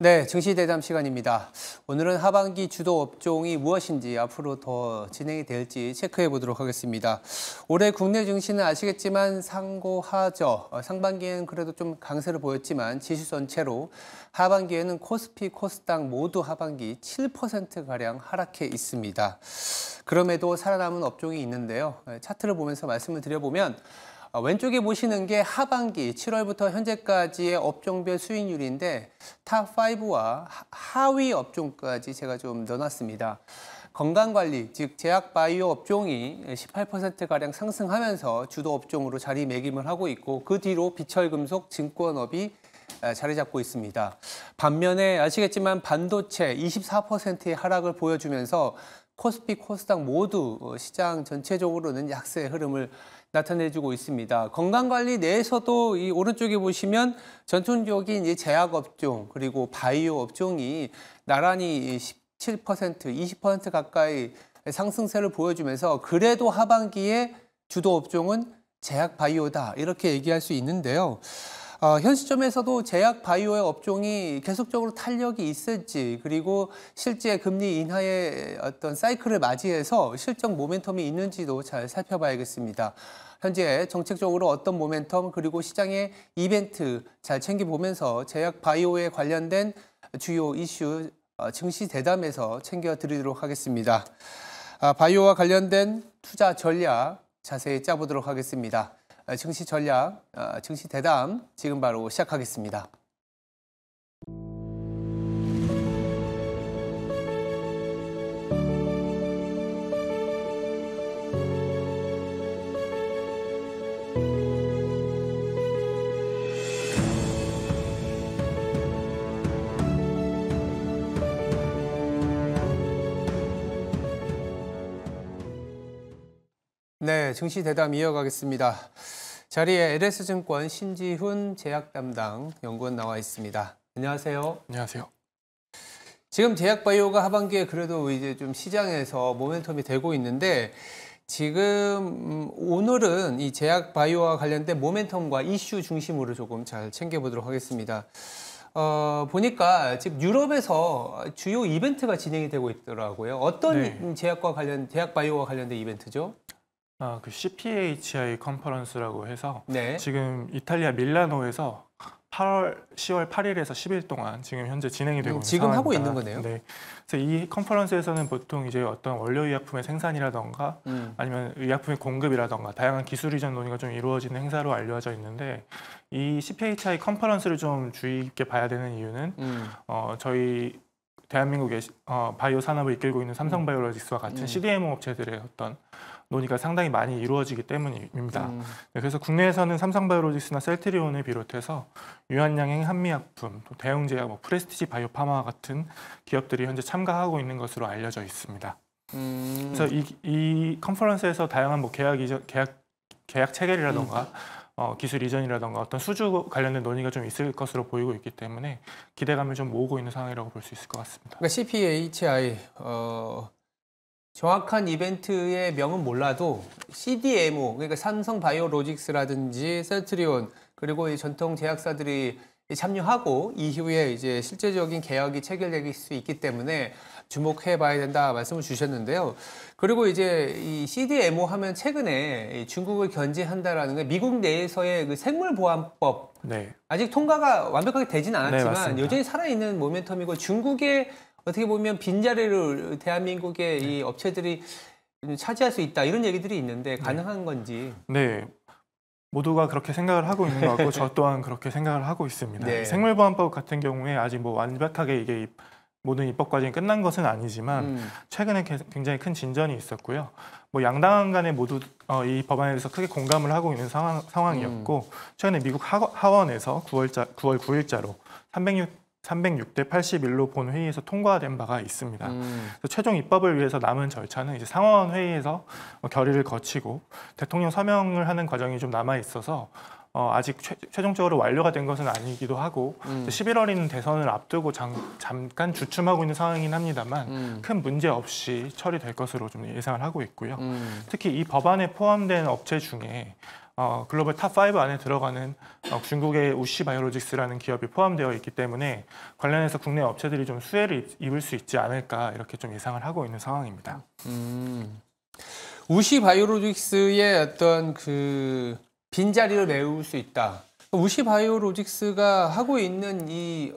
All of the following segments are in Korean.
네, 증시 대담 시간입니다. 오늘은 하반기 주도 업종이 무엇인지 앞으로 더 진행이 될지 체크해 보도록 하겠습니다. 올해 국내 증시는 아시겠지만 상고하저, 상반기에는 그래도 좀 강세를 보였지만 지수 전체로 하반기에는 코스피, 코스닥 모두 하반기 7%가량 하락해 있습니다. 그럼에도 살아남은 업종이 있는데요. 차트를 보면서 말씀을 드려보면 왼쪽에 보시는 게 하반기 7월부터 현재까지의 업종별 수익률인데 탑5와 하위 업종까지 제가 좀 넣어놨습니다. 건강관리, 즉 제약바이오 업종이 18%가량 상승하면서 주도 업종으로 자리매김을 하고 있고 그 뒤로 비철금속, 증권업이 자리 잡고 있습니다. 반면에 아시겠지만 반도체 24%의 하락을 보여주면서 코스피, 코스닥 모두 시장 전체적으로는 약세 흐름을 나타내주고 있습니다. 건강관리 내에서도 이 오른쪽에 보시면 전통적인 이 제약업종 그리고 바이오 업종이 나란히 17%, 20% 가까이 상승세를 보여주면서 그래도 하반기에 주도 업종은 제약 바이오다 이렇게 얘기할 수 있는데요. 현 시점에서도 제약 바이오의 업종이 계속적으로 탄력이 있을지 그리고 실제 금리 인하의 어떤 사이클을 맞이해서 실적 모멘텀이 있는지도 잘 살펴봐야겠습니다. 현재 정책적으로 어떤 모멘텀 그리고 시장의 이벤트 잘 챙겨보면서 제약 바이오에 관련된 주요 이슈 증시 대담에서 챙겨드리도록 하겠습니다. 바이오와 관련된 투자 전략 자세히 짜보도록 하겠습니다. 증시 전략, 증시 대담 지금 바로 시작하겠습니다. 네, 증시 대담 이어가겠습니다. 자리에 LS증권 신지훈 제약 담당 연구원 나와 있습니다. 안녕하세요. 안녕하세요. 지금 제약바이오가 하반기에 그래도 이제 좀 시장에서 모멘텀이 되고 있는데 지금 오늘은 이 제약바이오와 관련된 모멘텀과 이슈 중심으로 조금 잘 챙겨보도록 하겠습니다. 보니까 지금 유럽에서 주요 이벤트가 진행이 되고 있더라고요. 어떤 제약바이오와 관련된 이벤트죠? 그 CPHI 컨퍼런스라고 해서 네. 지금 이탈리아 밀라노에서 10월 8일에서 10일 동안 지금 현재 진행이 되고 있는 지금 상황입니다. 하고 있는 거네요. 네. 그래서 이 컨퍼런스에서는 보통 이제 어떤 원료 의약품의 생산이라던가 아니면 의약품의 공급이라던가 다양한 기술 이전 논의가 좀 이루어지는 행사로 알려져 있는데 이 CPHI 컨퍼런스를 좀 주의 깊게 봐야 되는 이유는 저희 대한민국의 바이오 산업을 이끌고 있는 삼성바이오로직스와 같은 CDMO 업체들의 어떤 논의가 상당히 많이 이루어지기 때문입니다. 네, 그래서 국내에서는 삼성바이오로직스나 셀트리온을 비롯해서 유한양행 한미약품, 또 대웅제약, 프레스티지 바이오파마와 같은 기업들이 현재 참가하고 있는 것으로 알려져 있습니다. 그래서 이 컨퍼런스에서 다양한 계약 체결이라던가 기술 이전이라던가 어떤 수주 관련된 논의가 좀 있을 것으로 보이고 있기 때문에 기대감을 좀 모으고 있는 상황이라고 볼 수 있을 것 같습니다. 그러니까 CPHI 정확한 이벤트의 명은 몰라도 CDMO, 그러니까 삼성바이오로직스라든지 셀트리온 그리고 이 전통 제약사들이 참여하고 이후에 이제 실제적인 계약이 체결될 수 있기 때문에 주목해봐야 된다 말씀을 주셨는데요. 그리고 이제 이 CDMO 하면 최근에 중국을 견제한다라는 게 미국 내에서의 그 생물보안법 네. 아직 통과가 완벽하게 되지는 않았지만 네, 여전히 살아있는 모멘텀이고 중국의 어떻게 보면 빈자리를 대한민국의 이 업체들이 차지할 수 있다 이런 얘기들이 있는데 가능한 건지. 네. 모두가 그렇게 생각을 하고 있는 것 같고 저 또한 그렇게 생각을 하고 있습니다. 네. 생물보안법 같은 경우에 아직 뭐 완벽하게 이게 모든 입법 과정이 끝난 것은 아니지만 최근에 굉장히 큰 진전이 있었고요. 뭐 양당 간에 모두 이 법안에 대해서 크게 공감을 하고 있는 상황이었고 최근에 미국 하원에서 9월 9일자로 306대 81로 본 회의에서 통과된 바가 있습니다. 그래서 최종 입법을 위해서 남은 절차는 이제 상원 회의에서 결의를 거치고 대통령 서명을 하는 과정이 좀 남아 있어서 아직 최종적으로 완료가 된 것은 아니기도 하고 11월에는 대선을 앞두고 잠깐 주춤하고 있는 상황이긴 합니다만 큰 문제 없이 처리될 것으로 좀 예상을 하고 있고요. 특히 이 법안에 포함된 업체 중에 글로벌 탑5 안에 들어가는 중국의 우시 바이오로직스라는 기업이 포함되어 있기 때문에 관련해서 국내 업체들이 좀 수혜를 입을 수 있지 않을까 이렇게 좀 예상을 하고 있는 상황입니다. 우시 바이오로직스의 어떤 그 빈자리를 메울 수 있다. 우시 바이오로직스가 하고 있는 이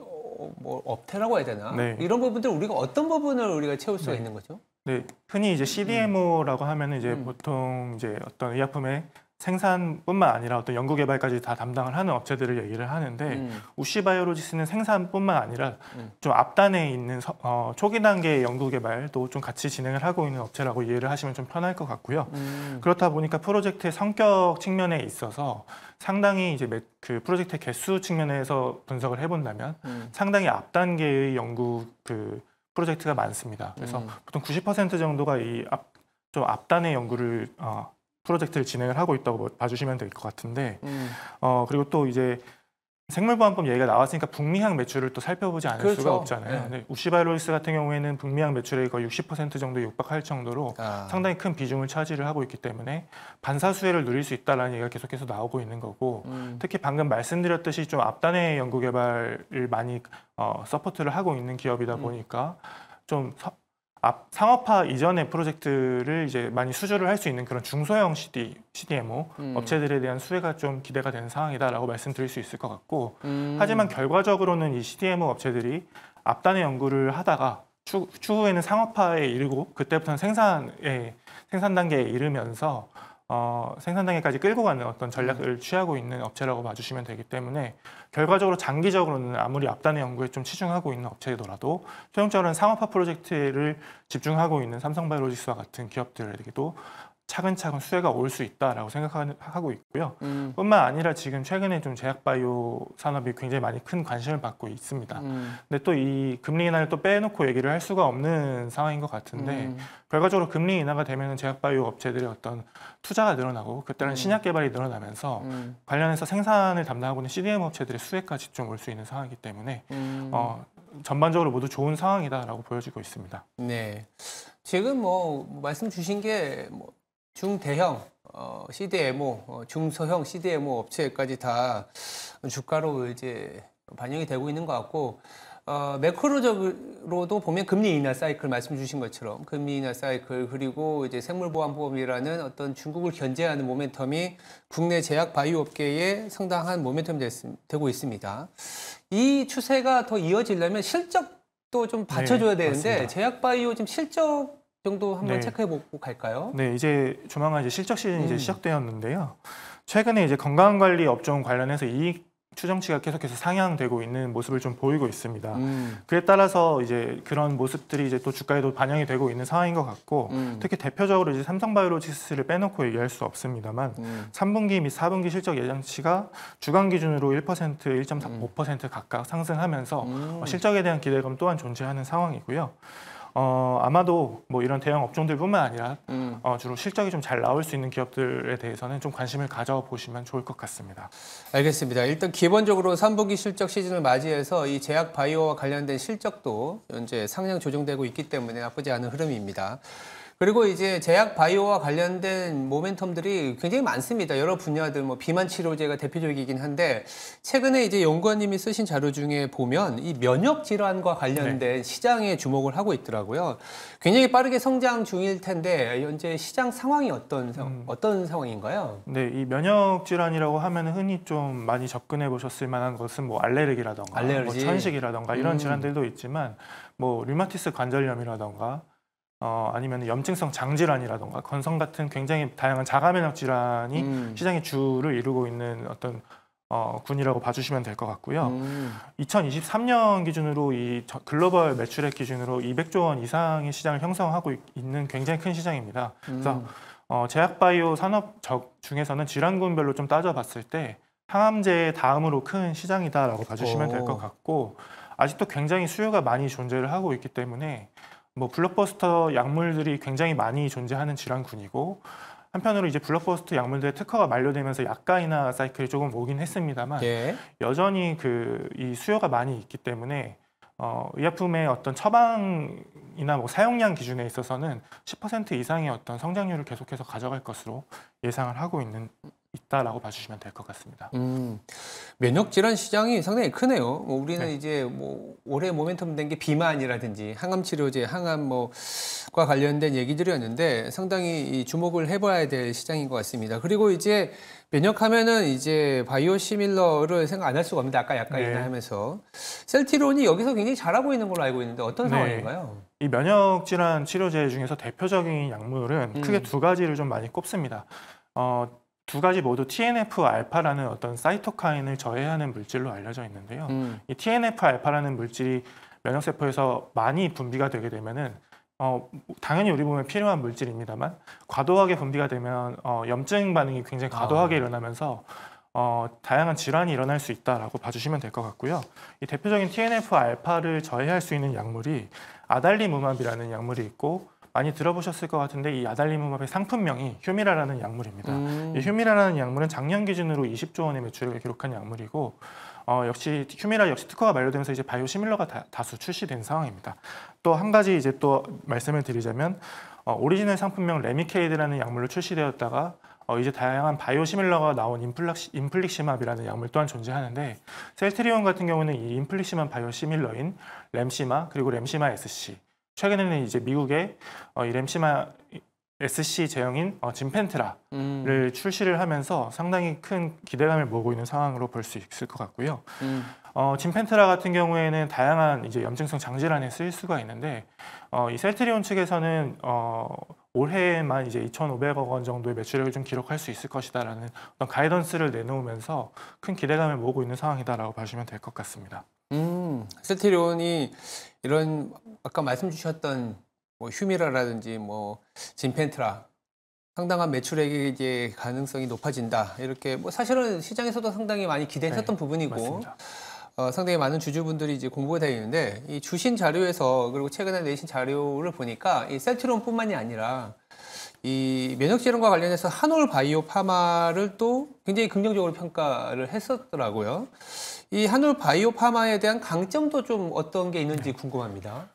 뭐 업태라고 해야 되나? 네. 이런 부분들 우리가 어떤 부분을 우리가 채울 수가 네. 있는 거죠? 네, 흔히 이제 CDMO라고 하면은 이제 보통 이제 어떤 의약품의 생산뿐만 아니라 어떤 연구 개발까지 다 담당을 하는 업체들을 얘기를 하는데 우시 바이오로직스는 생산뿐만 아니라 좀 앞단에 있는 초기 단계의 연구 개발도 좀 같이 진행을 하고 있는 업체라고 이해를 하시면 좀 편할 것 같고요. 그렇다 보니까 프로젝트의 성격 측면에 있어서 상당히 이제 그 프로젝트의 개수 측면에서 분석을 해본다면 상당히 앞 단계의 연구 그 프로젝트가 많습니다. 그래서 보통 90% 정도가 좀 앞단의 연구를 프로젝트를 진행을 하고 있다고 봐주시면 될 것 같은데 그리고 또 이제 생물보안법 얘기가 나왔으니까 북미향 매출을 또 살펴보지 않을 그렇죠. 수가 없잖아요. 네. 네, 우시바이오로직스 같은 경우에는 북미향 매출의 거의 60% 정도 육박할 정도로 상당히 큰 비중을 차지를 하고 있기 때문에 반사수혜를 누릴 수 있다는 얘기가 계속해서 나오고 있는 거고 특히 방금 말씀드렸듯이 좀 앞단의 연구 개발을 많이 서포트를 하고 있는 기업이다 보니까 좀 상업화 이전의 프로젝트를 이제 많이 수주를 할 수 있는 그런 중소형 CDMO 업체들에 대한 수혜가 좀 기대가 되는 상황이다라고 말씀드릴 수 있을 것 같고 하지만 결과적으로는 이 CDMO 업체들이 앞단의 연구를 하다가 추후에는 상업화에 이르고 그때부터는 생산 단계에 이르면서 생산 단계까지 끌고 가는 어떤 전략을 취하고 있는 업체라고 봐주시면 되기 때문에 결과적으로 장기적으로는 아무리 앞단의 연구에 좀 치중하고 있는 업체더라도 최종적으로는 상업화 프로젝트를 집중하고 있는 삼성바이오로직스와 같은 기업들에게도 차근차근 수혜가 올 수 있다라고 생각하고 있고요. 뿐만 아니라 지금 최근에 좀 제약바이오 산업이 굉장히 많이 큰 관심을 받고 있습니다. 근데 또 이 금리 인하를 또 빼놓고 얘기를 할 수가 없는 상황인 것 같은데 결과적으로 금리 인하가 되면 제약바이오 업체들의 어떤 투자가 늘어나고 그때는 신약 개발이 늘어나면서 관련해서 생산을 담당하고 있는 CDMO 업체들의 수혜까지 좀 올 수 있는 상황이기 때문에 전반적으로 모두 좋은 상황이다라고 보여지고 있습니다. 네. 지금 뭐 말씀 주신 게 뭐 중대형 CDMO, 중소형 CDMO 업체까지 다 주가로 이제 반영이 되고 있는 것 같고 매크로적으로도 보면 금리 인하 사이클 말씀 주신 것처럼 금리 인하 사이클 그리고 이제 생물보안법이라는 어떤 중국을 견제하는 모멘텀이 국내 제약 바이오 업계에 상당한 모멘텀이 되고 있습니다. 이 추세가 더 이어지려면 실적도 좀 받쳐줘야 되는데 맞습니다. 제약 바이오 지금 실적 정도 한번 체크해보고 갈까요? 네, 이제 조만간 이제 실적 시즌이 이제 시작되었는데요. 최근에 이제 건강관리 업종 관련해서 이익 추정치가 계속해서 상향되고 있는 모습을 좀 보이고 있습니다. 그에 따라서 이제 그런 모습들이 이제 또 주가에도 반영이 되고 있는 상황인 것 같고 특히 대표적으로 이제 삼성바이오로직스를 빼놓고 얘기할 수 없습니다만 3분기 및 4분기 실적 예상치가 주간 기준으로 1%, 1.5% 각각 상승하면서 실적에 대한 기대감 또한 존재하는 상황이고요. 아마도 뭐 이런 대형 업종들뿐만 아니라 주로 실적이 좀 잘 나올 수 있는 기업들에 대해서는 좀 관심을 가져보시면 좋을 것 같습니다. 알겠습니다. 일단 기본적으로 3분기 실적 시즌을 맞이해서 이 제약 바이오와 관련된 실적도 현재 상향 조정되고 있기 때문에 나쁘지 않은 흐름입니다. 그리고 이제 제약 바이오와 관련된 모멘텀들이 굉장히 많습니다. 여러 분야들, 뭐 비만 치료제가 대표적이긴 한데 최근에 이제 연구원님이 쓰신 자료 중에 보면 이 면역 질환과 관련된 시장에 주목을 하고 있더라고요. 굉장히 빠르게 성장 중일 텐데 현재 시장 상황이 어떤 상황인가요? 네, 이 면역 질환이라고 하면 흔히 좀 많이 접근해 보셨을 만한 것은 뭐 알레르기라던가, 뭐 천식이라던가 이런 질환들도 있지만 뭐 류마티스 관절염이라던가. 아니면 염증성 장질환이라던가 건성 같은 굉장히 다양한 자가면역 질환이 시장의 주를 이루고 있는 어떤 군이라고 봐주시면 될 것 같고요. 2023년 기준으로 이 글로벌 매출액 기준으로 200조 원 이상의 시장을 형성하고 있는 굉장히 큰 시장입니다. 그래서 제약바이오 산업 중에서는 질환군별로 좀 따져봤을 때 항암제 다음으로 큰 시장이다라고 봐주시면 될 것 같고 아직도 굉장히 수요가 많이 존재를 하고 있기 때문에 뭐 블록버스터 약물들이 굉장히 많이 존재하는 질환군이고 한편으로 이제 블록버스터 약물들의 특허가 만료되면서 약가 인하 사이클이 조금 오긴 했습니다만 여전히 이 수요가 많이 있기 때문에 의약품의 어떤 처방이나 뭐 사용량 기준에 있어서는 10% 이상의 어떤 성장률을 계속해서 가져갈 것으로 예상을 하고 있는 있다라고 봐주시면 될 것 같습니다. 면역 질환 시장이 상당히 크네요. 뭐 우리는 네. 이제 뭐 올해 모멘텀 된 게 비만이라든지 항암 치료제, 항암 뭐과 관련된 얘기들이었는데 상당히 이 주목을 해봐야 될 시장인 것 같습니다. 그리고 이제 면역하면은 이제 바이오시밀러를 생각 안 할 수가 없는데 아까 약간 네. 얘기하면서 셀티론이 여기서 굉장히 잘하고 있는 걸로 알고 있는데 어떤 네. 상황인가요? 이 면역 질환 치료제 중에서 대표적인 약물은 크게 두 가지를 좀 많이 꼽습니다. 두 가지 모두 TNF-알파라는 어떤 사이토카인을 저해하는 물질로 알려져 있는데요. 이 TNF-알파라는 물질이 면역세포에서 많이 분비가 되게 되면은 당연히 우리 몸에 필요한 물질입니다만 과도하게 분비가 되면 염증 반응이 굉장히 과도하게 일어나면서 다양한 질환이 일어날 수 있다라고 봐주시면 될 것 같고요. 이 대표적인 TNF-알파를 저해할 수 있는 약물이 아달리무맙이라는 약물이 있고 많이 들어보셨을 것 같은데 이 아달리무맙의 상품명이 휴미라라는 약물입니다. 이 휴미라라는 약물은 작년 기준으로 20조 원의 매출을 기록한 약물이고 역시 휴미라 역시 특허가 만료되면서 이제 바이오시밀러가 다수 출시된 상황입니다. 또 한 가지 이제 또 말씀을 드리자면 오리지널 상품명 레미케이드라는 약물로 출시되었다가 이제 다양한 바이오시밀러가 나온 인플릭시맙이라는 약물 또한 존재하는데 셀트리온 같은 경우는 이 인플릭시맙 바이오시밀러인 램시마 그리고 램시마 SC 최근에는 이제 미국의 이 램시마 SC 제형인 진펜트라를 출시를 하면서 상당히 큰 기대감을 모으고 있는 상황으로 볼 수 있을 것 같고요. 진펜트라 같은 경우에는 다양한 이제 염증성 장질환에 쓰일 수가 있는데 이 셀트리온 측에서는 올해에만 이제 2,500억 원 정도의 매출액을 좀 기록할 수 있을 것이다라는 어떤 가이던스를 내놓으면서 큰 기대감을 모으고 있는 상황이다라고 봐주시면 될 것 같습니다. 셀트리온이 이런 아까 말씀 주셨던 뭐 휴미라라든지 뭐 진펜트라 상당한 매출액이 이제 가능성이 높아진다. 이렇게 뭐 사실은 시장에서도 상당히 많이 기대했었던 부분이고 맞습니다. 상당히 많은 주주분들이 이제 공부가 되어 있는데 이 주신 자료에서 그리고 최근에 내신 자료를 보니까 이 셀트리온뿐만이 아니라 이 면역 질환과 관련해서 한올 바이오 파마를 또 굉장히 긍정적으로 평가를 했었더라고요. 이 한올 바이오 파마에 대한 강점도 좀 어떤 게 있는지 궁금합니다.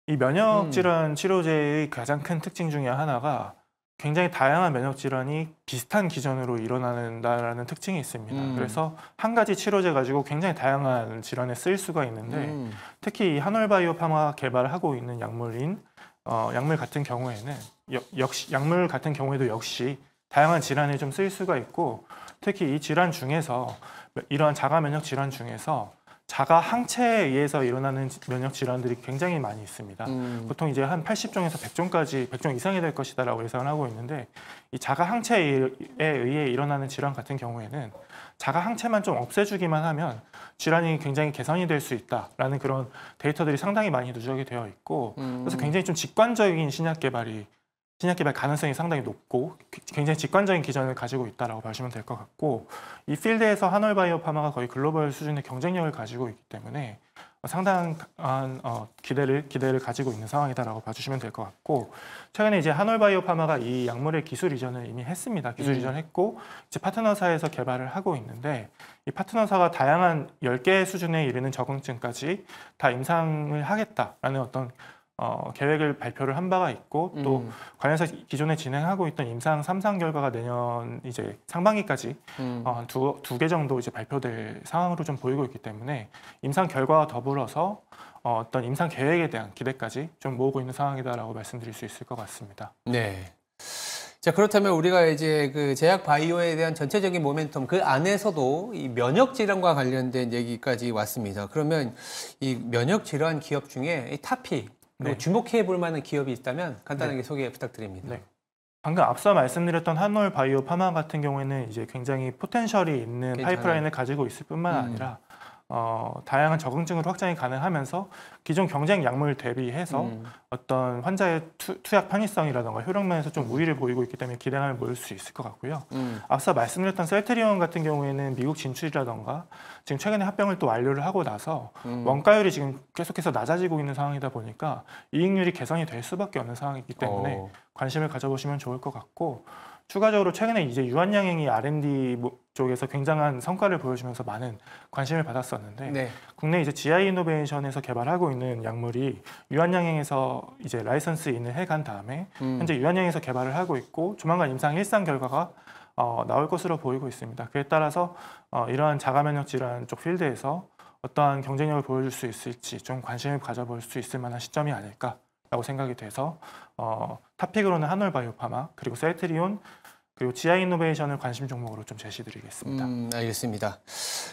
이 면역 질환 치료제의 가장 큰 특징 중에 하나가 굉장히 다양한 면역 질환이 비슷한 기전으로 일어난다라는 특징이 있습니다. 그래서 한 가지 치료제 가지고 굉장히 다양한 질환에 쓰일 수가 있는데 특히 이 한올바이오 파마가 개발하고 있는 약물 같은 경우에는 약물 같은 경우에도 역시 다양한 질환에 좀 쓰일 수가 있고 특히 이 질환 중에서 이러한 자가 면역 질환 중에서 자가 항체에 의해서 일어나는 면역 질환들이 굉장히 많이 있습니다. 보통 이제 한 80종에서 100종까지 100종 이상이 될 것이다라고 예상을 하고 있는데 이 자가 항체에 의해 일어나는 질환 같은 경우에는 자가 항체만 좀 없애주기만 하면 질환이 굉장히 개선이 될 수 있다라는 그런 데이터들이 상당히 많이 누적이 되어 있고 그래서 굉장히 좀 직관적인 신약 개발 가능성이 상당히 높고 굉장히 직관적인 기전을 가지고 있다라고 보시면 될 것 같고 이 필드에서 한올바이오 파마가 거의 글로벌 수준의 경쟁력을 가지고 있기 때문에 상당한 기대를 가지고 있는 상황이다라고 봐주시면 될 것 같고 최근에 이제 한올바이오 파마가 이 약물의 기술 이전을 이미 했습니다. 기술 이전했고 이제 파트너사에서 개발을 하고 있는데 이 파트너사가 다양한 10개 수준에 이르는 적응증까지 다 임상을 하겠다라는 어떤 계획을 발표를 한 바가 있고 또 관련해서 기존에 진행하고 있던 임상 3상 결과가 내년 이제 상반기까지 두 개 정도 이제 발표될 상황으로 좀 보이고 있기 때문에 임상 결과와 더불어서 어떤 임상 계획에 대한 기대까지 좀 모으고 있는 상황이다라고 말씀드릴 수 있을 것 같습니다. 네. 자, 그렇다면 우리가 이제 그 제약 바이오에 대한 전체적인 모멘텀 그 안에서도 이 면역 질환과 관련된 얘기까지 왔습니다. 그러면 이 면역 질환 기업 중에 이 타피 그리고 주목해 볼 만한 기업이 있다면 간단하게 소개 부탁드립니다. 네. 방금 앞서 말씀드렸던 한올 바이오 파마 같은 경우에는 이제 굉장히 포텐셜이 있는 파이프라인을 가지고 있을 뿐만 아니라 다양한 적응증으로 확장이 가능하면서 기존 경쟁 약물 대비해서 어떤 환자의 투약 편의성이라던가 효력면에서 좀 우위를 보이고 있기 때문에 기대감을 모을 수 있을 것 같고요. 앞서 말씀드렸던 셀트리온 같은 경우에는 미국 진출이라던가 지금 최근에 합병을 또 완료를 하고 나서 원가율이 지금 계속해서 낮아지고 있는 상황이다 보니까 이익률이 개선이 될 수밖에 없는 상황이기 때문에 관심을 가져보시면 좋을 것 같고 추가적으로 최근에 이제 유한양행이 R&D 쪽에서 굉장한 성과를 보여주면서 많은 관심을 받았었는데 국내 이제 GI 이노베이션에서 개발하고 있는 약물이 유한양행에서 이제 라이선스 인을 해간 다음에 현재 유한양행에서 개발을 하고 있고 조만간 임상 1상 결과가 나올 것으로 보이고 있습니다. 그에 따라서 이러한 자가면역 질환 쪽 필드에서 어떠한 경쟁력을 보여줄 수 있을지 좀 관심을 가져볼 수 있을 만한 시점이 아닐까라고 생각이 돼서 탑픽으로는 한올바이오파마 그리고 셀트리온 그리고 지아이노베이션을 관심 종목으로 좀 제시드리겠습니다. 알겠습니다.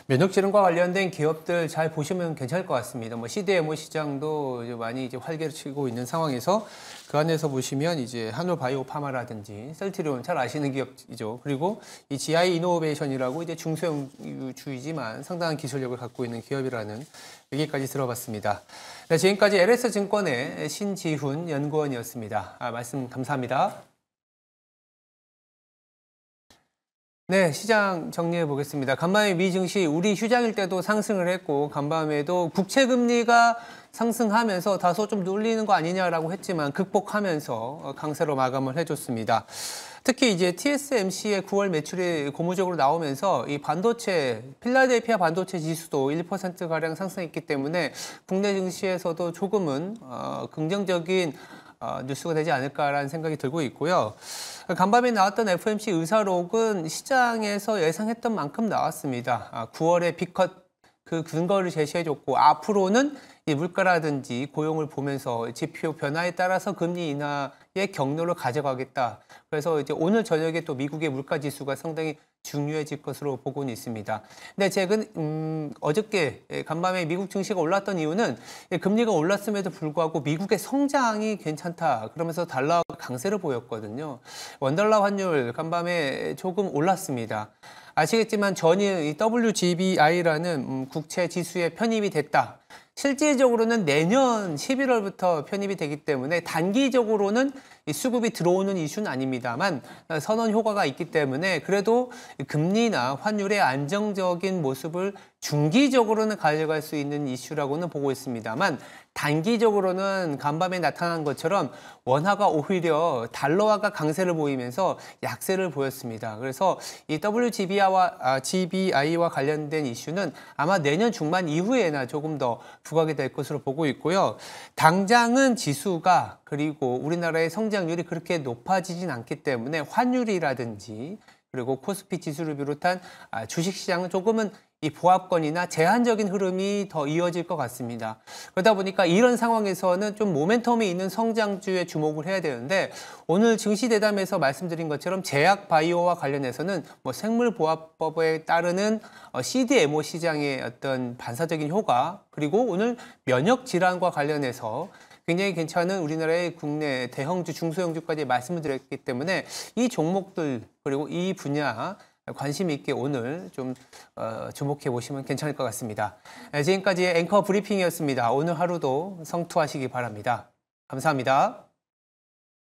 면역질환과 관련된 기업들 잘 보시면 괜찮을 것 같습니다. 뭐 CDMO 시장도 이제 많이 이제 활개를 치고 있는 상황에서 그 안에서 보시면 이제 한올바이오파마라든지 셀트리온 잘 아시는 기업이죠. 그리고 이 GI 이노베이션이라고 이제 중소형주이지만 상당한 기술력을 갖고 있는 기업이라는 얘기까지 들어봤습니다. 네, 지금까지 LS증권의 신지훈 연구원이었습니다. 말씀 감사합니다. 네, 시장 정리해 보겠습니다. 간밤에 미 증시 우리 휴장일 때도 상승을 했고 간밤에도 국채 금리가 상승하면서 다소 좀 눌리는 거 아니냐라고 했지만 극복하면서 강세로 마감을 해줬습니다. 특히 이제 TSMC의 9월 매출이 고무적으로 나오면서 이 반도체, 필라델피아 반도체 지수도 1% 가량 상승했기 때문에 국내 증시에서도 조금은 긍정적인 뉴스가 되지 않을까라는 생각이 들고 있고요. 간밤에 나왔던 FOMC 의사록은 시장에서 예상했던 만큼 나왔습니다. 9월에 B컷 그 근거를 제시해줬고 앞으로는 이 물가라든지 고용을 보면서 지표 변화에 따라서 금리 인하의 경로를 가져가겠다. 그래서 이제 오늘 저녁에 또 미국의 물가 지수가 상당히 중요해질 것으로 보고는 있습니다. 근데 최근 어저께 간밤에 미국 증시가 올랐던 이유는 금리가 올랐음에도 불구하고 미국의 성장이 괜찮다. 그러면서 달러가 강세를 보였거든요. 원달러 환율 간밤에 조금 올랐습니다. 아시겠지만 전일 이 WGBI라는 국채 지수에 편입이 됐다. 실질적으로는 내년 11월부터 편입이 되기 때문에 단기적으로는 수급이 들어오는 이슈는 아닙니다만 선언 효과가 있기 때문에 그래도 금리나 환율의 안정적인 모습을 중기적으로는 가져갈 수 있는 이슈라고는 보고 있습니다만 단기적으로는 간밤에 나타난 것처럼 원화가 오히려 달러화가 강세를 보이면서 약세를 보였습니다. 그래서 이 GBI와 관련된 이슈는 아마 내년 중반 이후에나 조금 더 부각이 될 것으로 보고 있고요. 당장은 지수가 그리고 우리나라의 성장률이 그렇게 높아지진 않기 때문에 환율이라든지 그리고 코스피 지수를 비롯한 주식시장은 조금은 이 보합권이나 제한적인 흐름이 더 이어질 것 같습니다. 그러다 보니까 이런 상황에서는 좀 모멘텀이 있는 성장주에 주목을 해야 되는데 오늘 증시 대담에서 말씀드린 것처럼 제약 바이오와 관련해서는 뭐 생물보합법에 따르는 CDMO 시장의 어떤 반사적인 효과 그리고 오늘 면역 질환과 관련해서 굉장히 괜찮은 우리나라의 국내 대형주, 중소형주까지 말씀을 드렸기 때문에 이 종목들 그리고 이 분야 관심 있게 오늘 좀 주목해 보시면 괜찮을 것 같습니다. 지금까지 앵커 브리핑이었습니다. 오늘 하루도 성투하시기 바랍니다. 감사합니다.